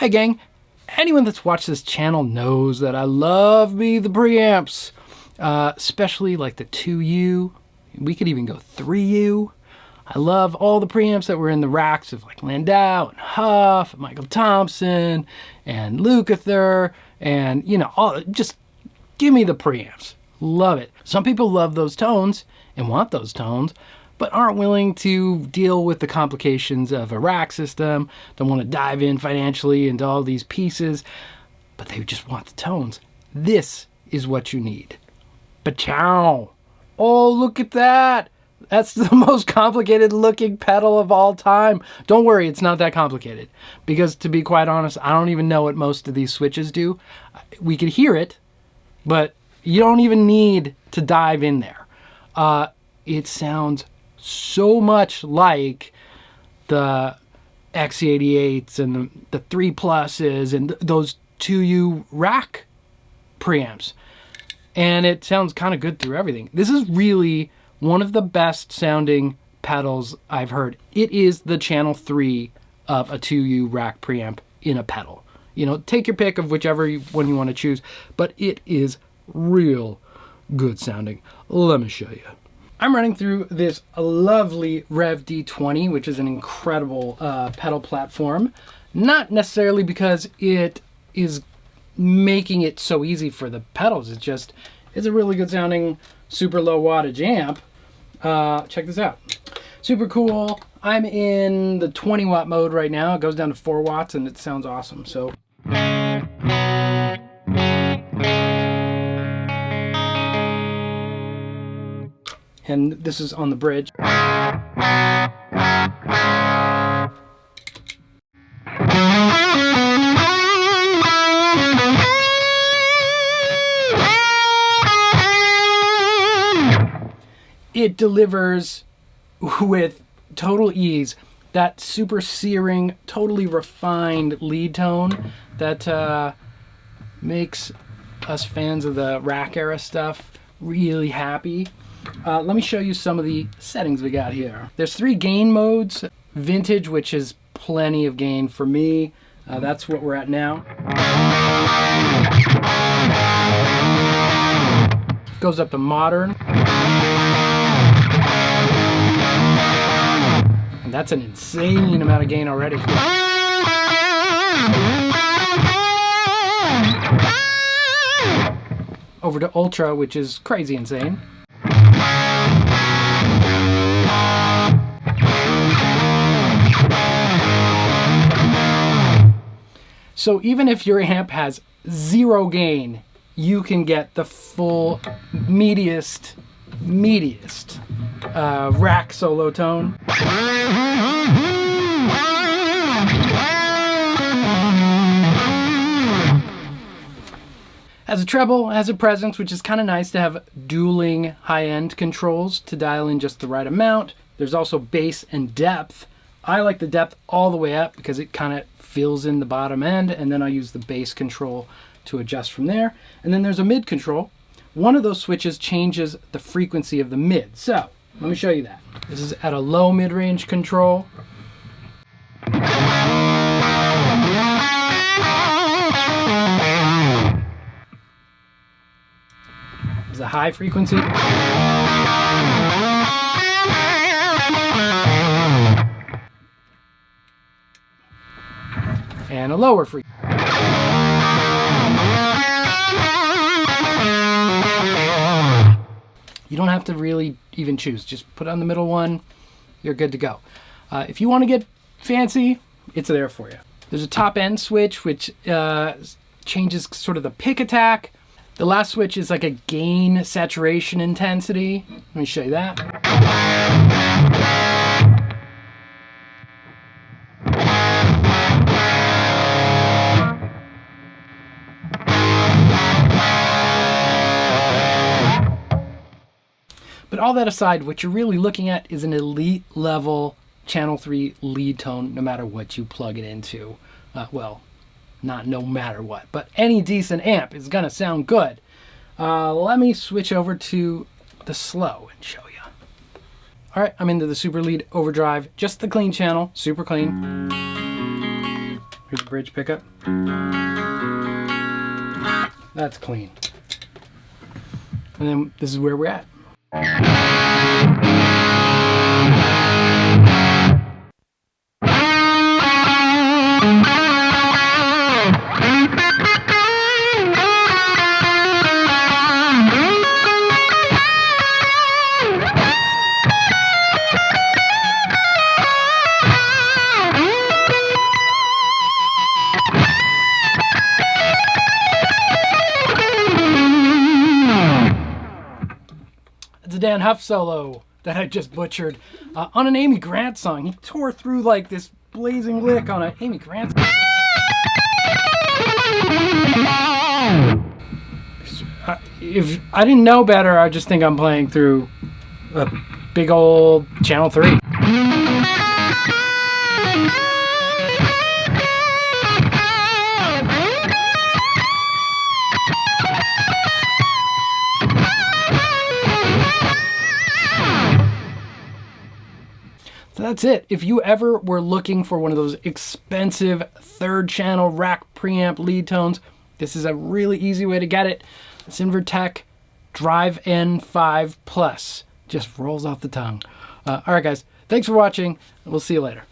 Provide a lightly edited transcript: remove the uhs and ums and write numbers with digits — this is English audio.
Hey gang, anyone that's watched this channel knows that I love me the preamps, especially like the 2U. We could even go 3U. I love all the preamps that were in the racks of like Landau and Huff, and Michael Thompson and Lukather, and you know, all, just give me the preamps. Love it. Some people love those tones and want those tones, but aren't willing to deal with the complications of a rack system, don't want to dive in financially into all these pieces, but they just want the tones. This is what you need. Ba-chow! Oh, look at that! That's the most complicated looking pedal of all time. Don't worry, it's not that complicated. Because to be quite honest, I don't even know what most of these switches do. We could hear it, but you don't even need to dive in there. It sounds so much like the XC88s and the 3 Pluses and those 2U rack preamps. And it sounds kind of good through everything. This is really one of the best sounding pedals I've heard. It is the channel 3 of a 2U rack preamp in a pedal. You know, take your pick of whichever one you want to choose, but it is real good sounding. Let me show you. I'm running through this lovely Rev D20, which is an incredible pedal platform. Not necessarily because it is making it so easy for the pedals. It's a really good sounding, super low wattage amp. Check this out. Super cool. I'm in the 20 watt mode right now. It goes down to 4 watts and it sounds awesome. So. And this is on the bridge. It delivers with total ease that super searing, totally refined lead tone that makes us fans of the rack era stuff really happy. Let me show you some of the settings we got here. There's 3 gain modes. Vintage, which is plenty of gain for me. That's what we're at now. Goes up to modern. And that's an insane amount of gain already. Over to ultra, which is crazy insane. So even if your amp has 0 gain, you can get the full meatiest rack solo tone. Has a treble, has a presence, which is kind of nice to have dueling high-end controls to dial in just the right amount. There's also bass and depth. I like the depth all the way up because it kind of fills in the bottom end, and then I use the bass control to adjust from there. And then there's a mid control. One of those switches changes the frequency of the mid. So let me show you that. This is at a low mid-range control. This is a high frequency. And a lower frequency. You don't have to really even choose. Just put on the middle one. You're good to go. If you want to get fancy, it's there for you. There's a top end switch, which changes sort of the pick attack. The last switch is like a gain saturation intensity. Let me show you that. But all that aside, what you're really looking at is an elite level channel 3 lead tone no matter what you plug it into. Well, not no matter what, but any decent amp is gonna sound good. Let me switch over to the slow and show you. All right, I'm into the Super Lead Overdrive, just the clean channel, super clean. Here's the bridge pickup. That's clean. And then this is where we're at. It's a Dan Huff solo that I just butchered on an Amy Grant song. He tore through like this blazing lick on an Amy Grant song. If I didn't know better, I just think I'm playing through a big old channel 3. So that's it. If you ever were looking for one of those expensive 3rd channel rack preamp lead tones, this is a really easy way to get it. Sinvertek Drive N5 Plus. Just rolls off the tongue. All right, guys. Thanks for watching. We'll see you later.